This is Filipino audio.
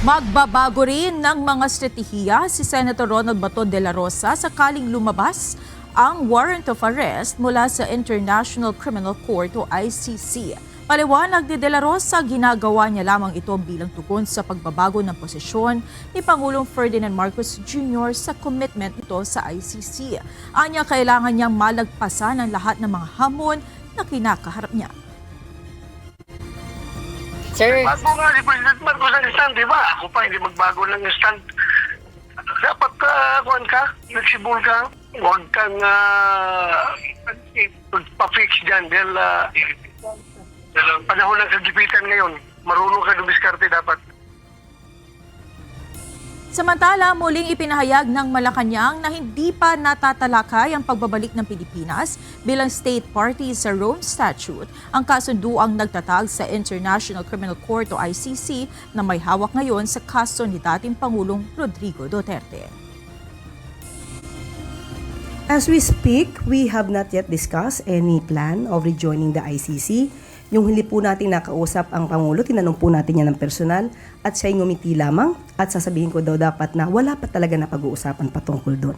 Magbabago rin ng mga estratehiya si Senator Ronald Bato de la Rosa sakaling lumabas ang warrant of arrest mula sa International Criminal Court o ICC. Paliwanag ni De La Rosa, ginagawa niya lamang ito bilang tugon sa pagbabago ng posisyon ni Pangulong Ferdinand Marcos Jr. sa commitment nito sa ICC. Anya, kailangan niyang malagpasan ang lahat ng mga hamon na kinakaharap niya. Sir, Bago nga si President Marcos ang stand, di ba? Ako pa, hindi magbago lang yung stand. Dapat kuhan ka, flexible ka. Huwag kang pa-fix dyan dahil panahon ng kagipitan ngayon. Marunong ka dumiskarte dapat. Samantala, muling ipinahayag ng Malacanang na hindi pa natatalakay ang pagbabalik ng Pilipinas bilang state party sa Rome Statute, ang kasunduang nagtatag sa International Criminal Court o ICC na may hawak ngayon sa kaso ni dating Pangulong Rodrigo Duterte. As we speak, we have not yet discussed any plan of rejoining the ICC. Yung hindi po natin nakausap ang Pangulo, tinanong po natin yan ng personal at siya'y ngumiti lamang at sasabihin ko daw dapat na wala pa talaga na pag-uusapan patungkol doon.